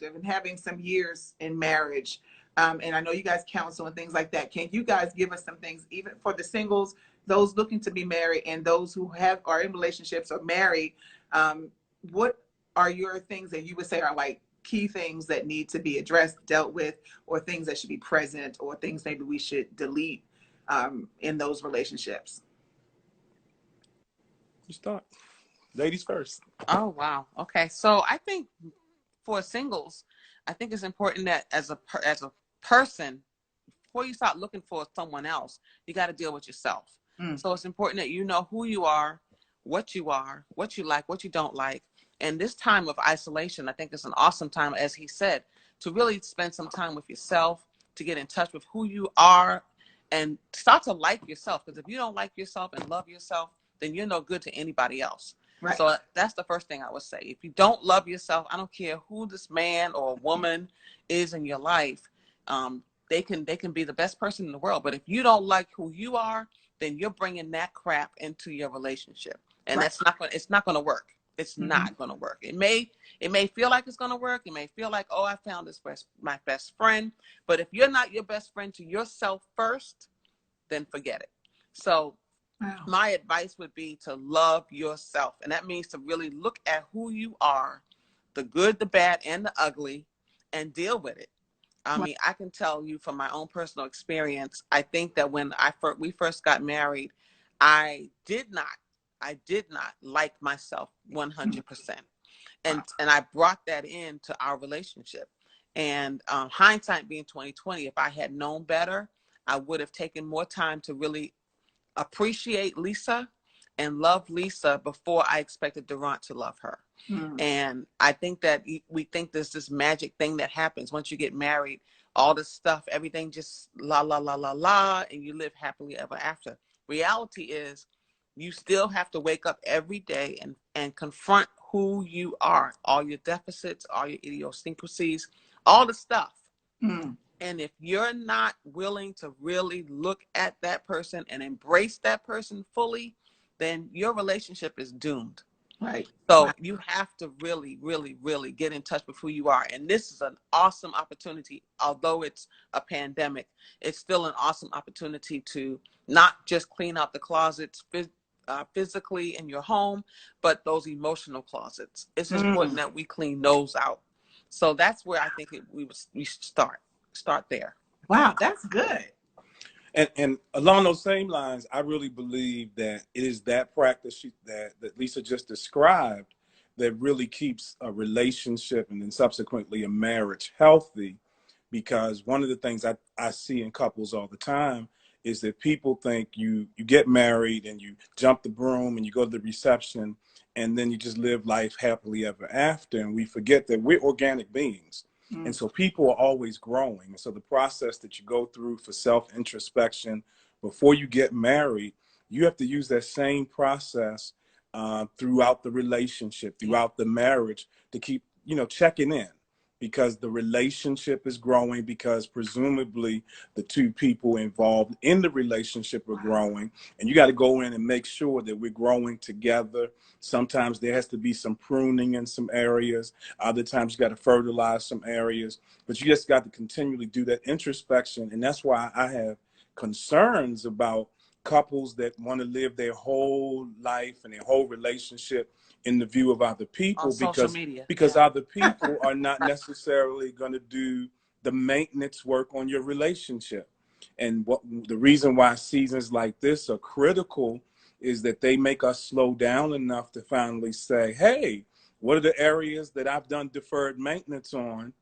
perspective and having some years in marriage, and I know you guys counsel and things like that, can you guys give us some things, even for the singles, those looking to be married, and those who are in relationships or married? What are your things that you would say are like key things that need to be addressed, dealt with, or things that should be present, or things maybe we should delete in those relationships? You start. Ladies first. Oh, wow. Okay. So I think for singles, I think it's important that as a person, before you start looking for someone else, you got to deal with yourself. So it's important that you know who you are, what you like, what you don't like. And this time of isolation, I think it's an awesome time, as he said, to really spend some time with yourself, to get in touch with who you are, and start to like yourself. Because if you don't like yourself and love yourself, then you're no good to anybody else. Right. So that's the first thing I would say. If you don't love yourself, I don't care who this man or woman is in your life, they can be the best person in the world. But if you don't like who you are, then you're bringing that crap into your relationship, and right. It's not going to work. It's not going to work. It may feel like it's going to work. It may feel like, oh, I found my best friend. But if you're not your best friend to yourself first, then forget it. So my advice would be to love yourself. And that means to really look at who you are, the good, the bad, and the ugly, and deal with it. I mean, I can tell you from my own personal experience, I think that when we first got married, I did not like myself 100%. And I brought that into our relationship. And hindsight being 2020, if I had known better, I would have taken more time to really appreciate Lisa and love Lisa before I expected Durant to love her. And I think that we think there's this magic thing that happens once you get married, all this stuff, everything just la, la, la, la, la, and you live happily ever after. Reality is you still have to wake up every day and confront who you are, all your deficits, all your idiosyncrasies, all the stuff. And if you're not willing to really look at that person and embrace that person fully, then your relationship is doomed. Right. So you have to really, really, really get in touch with who you are. And this is an awesome opportunity. Although it's a pandemic, it's still an awesome opportunity to not just clean out the closets physically in your home, but those emotional closets. It's important that we clean those out. So that's where I think we should start there. Wow, that's good. And along those same lines, I really believe that it is that practice that Lisa just described that really keeps a relationship and then subsequently a marriage healthy. Because one of the things I see in couples all the time is that people think you get married and you jump the broom and you go to the reception and then you just live life happily ever after. And we forget that we're organic beings. And so people are always growing. And so the process that you go through for self-introspection before you get married, you have to use that same process throughout the relationship, throughout the marriage, to keep, checking in, because the relationship is growing, because presumably the two people involved in the relationship are growing. And you got to go in and make sure that we're growing together. Sometimes there has to be some pruning in some areas. Other times you got to fertilize some areas. But you just got to continually do that introspection. And that's why I have concerns about couples that want to live their whole life and their whole relationship in the view of other people, because other people are not necessarily going to do the maintenance work on your relationship. And the reason why seasons like this are critical is that they make us slow down enough to finally say, hey, what are the areas that I've done deferred maintenance on?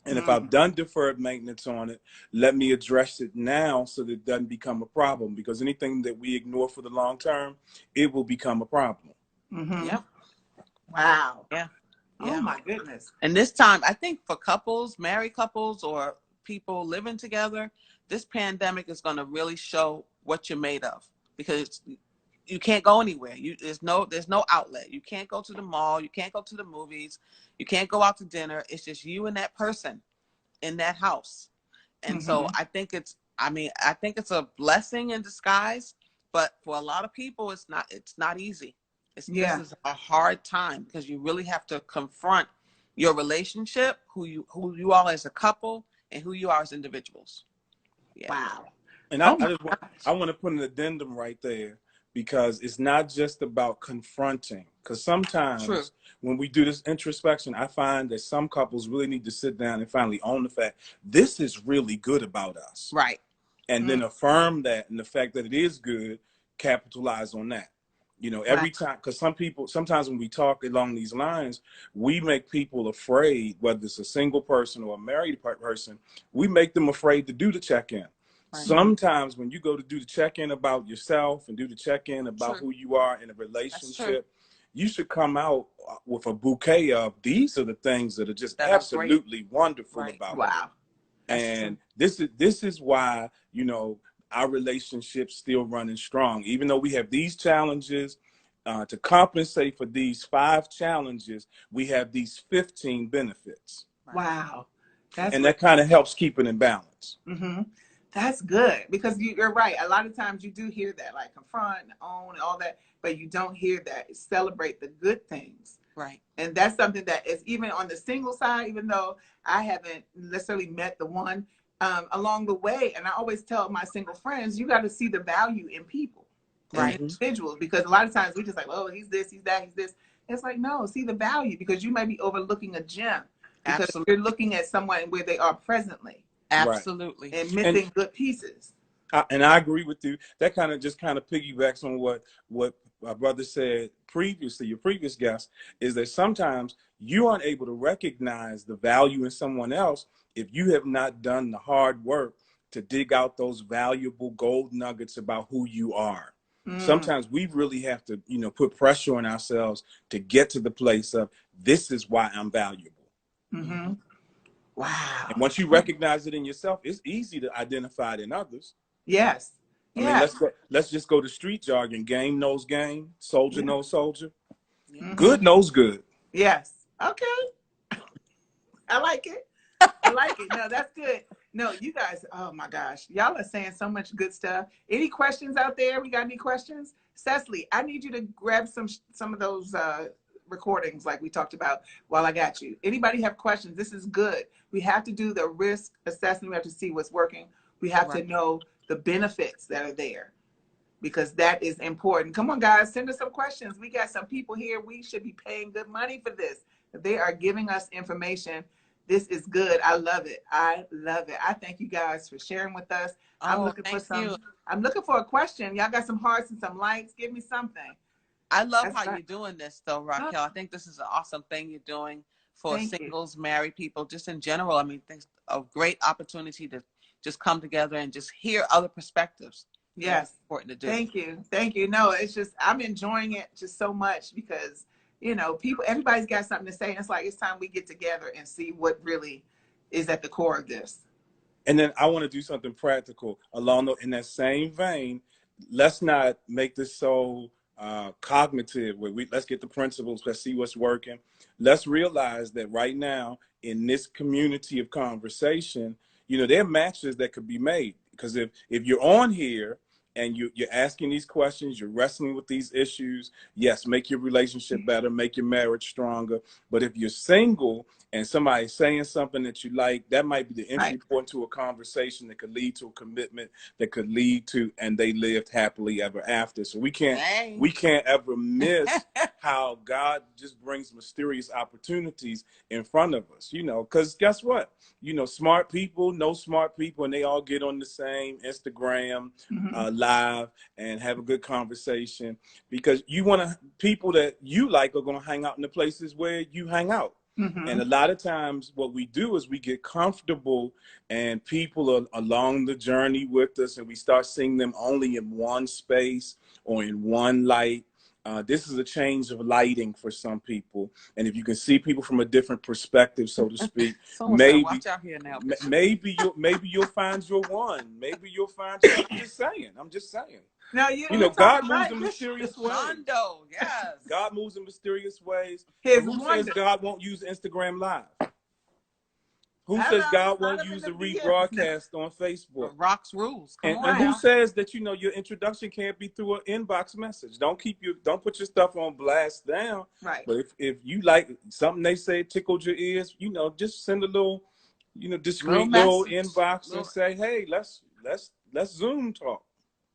And if I've done deferred maintenance on it, let me address it now so that it doesn't become a problem. Because anything that we ignore for the long term, it will become a problem. Yep. Wow. Yeah. Oh my goodness. And this time, I think for couples, married couples, or people living together, this pandemic is going to really show what you're made of, because you can't go anywhere. There's no outlet. You can't go to the mall. You can't go to the movies. You can't go out to dinner. It's just you and that person in that house. And so I think it's a blessing in disguise, but for a lot of people, it's not easy. This is a hard time, because you really have to confront your relationship, who you are as a couple, and who you are as individuals. Yeah. Wow. And I want to put an addendum right there, because it's not just about confronting. Because sometimes when we do this introspection, I find that some couples really need to sit down and finally own the fact this is really good about us. Right. And then affirm that, and the fact that it is good, capitalize on that. You know, every time, because sometimes when we talk along these lines, we make people afraid, whether it's a single person or a married person, we make them afraid to do the check-in. Right. Sometimes when you go to do the check-in about yourself and do the check-in about who you are in a relationship, you should come out with a bouquet of, these are the things that are just absolutely wonderful about it. And this is why, you know, our relationship's still running strong, even though we have these challenges. To compensate for these 5 challenges, we have these 15 benefits. Wow. That kind of helps keep it in balance. Mm-hmm. That's good, because you're right. A lot of times you do hear that, like confront, own, all that, but you don't hear that. Celebrate the good things. Right. And that's something that is even on the single side, even though I haven't necessarily met the one along the way. And I always tell my single friends, you got to see the value in people, right? Individuals, because a lot of times we just like, oh, he's this, he's that, he's this. It's like, no, see the value, because you might be overlooking a gem because you're looking at someone where they are presently. Absolutely. And missing good pieces. And I agree with you. That kind of piggybacks on what my brother said previously, your previous guest, is that sometimes you aren't able to recognize the value in someone else if you have not done the hard work to dig out those valuable gold nuggets about who you are. Sometimes we really have to, you know, put pressure on ourselves to get to the place of, this is why I'm valuable. Wow. And once you recognize it in yourself, it's easy to identify it in others. Yes. I mean, let's just go to street jargon. Game knows game. Soldier knows soldier. Good knows good. Yes. Okay. I like it. I like it. No, that's good. No, you guys, oh my gosh. Y'all are saying so much good stuff. Any questions out there? We got any questions? Cecily, I need you to grab some of those recordings like we talked about while I got you. Anybody have questions? This is good. We have to do the risk assessment. We have to see what's working. We have to know the benefits that are there, because that is important. Come on, guys, send us some questions. We got some people here. We should be paying good money for this. They are giving us information. This is good. I love it. I love it. I thank you guys for sharing with us. I'm looking for a question. Y'all got some hearts and some likes. Give me something. I love how you're doing this, though, Raquel. I think this is an awesome thing you're doing for singles, married people, just in general. I mean, it's a great opportunity to just come together and just hear other perspectives. Yes. Important to do. Thank you. Thank you. No, it's just, I'm enjoying it just so much, because, you know, everybody's got something to say. And it's like, it's time we get together and see what really is at the core of this. And then I want to do something practical in that same vein. Let's not make this so cognitive, where let's get the principles, let's see what's working. Let's realize that right now in this community of conversation, you know, there are matches that could be made. Because if you're on here and you're asking these questions, you're wrestling with these issues, yes, make your relationship better, make your marriage stronger. But if you're single and somebody's saying something that you like, that might be the entry point to a conversation that could lead to a commitment, that could lead to, and they lived happily ever after. So we can't ever miss how God just brings mysterious opportunities in front of us, you know, because guess what? You know, smart people know smart people, and they all get on the same Instagram live and have a good conversation, because people that you like are going to hang out in the places where you hang out. And a lot of times what we do is we get comfortable, and people are along the journey with us, and we start seeing them only in one space or in one light. This is a change of lighting for some people. And if you can see people from a different perspective, so to speak, watch out here now. maybe you'll find your one. Maybe you'll find your, I'm just saying. No, you know, God moves in mysterious ways. Yes. God moves in mysterious ways. Who says God won't use Instagram Live? Who says Hello, God a lot won't of use them the in the DMs. rebroadcast on Facebook? Rocks rules. Come on And who now. says that your introduction can't be through an inbox message? Don't put your stuff on blast down. Right. But if you like something they say tickled your ears, just send a little, discreet little inbox and say, hey, let's Zoom talk.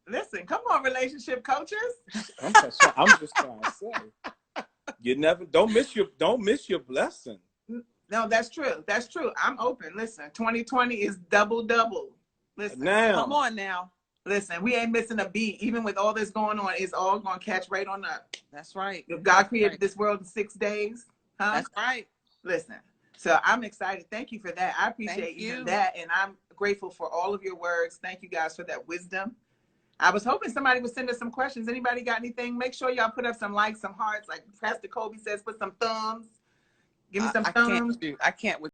Listen, come on, relationship coaches. I'm just trying to say, you never don't miss your blessing. No, that's true. That's true. I'm open. Listen, 2020 is double. Listen, Now, come on now. Listen, we ain't missing a beat. Even with all this going on, it's all gonna catch right on up. That's right. If God created this world in 6 days, huh? That's right. Listen. So I'm excited. Thank you for that. I appreciate even that, and I'm grateful for all of your words. Thank you guys for that wisdom. I was hoping somebody would send us some questions. Anybody got anything? Make sure y'all put up some likes, some hearts, like Pastor Kobe says, put some thumbs. Give me some thumbs. I can't with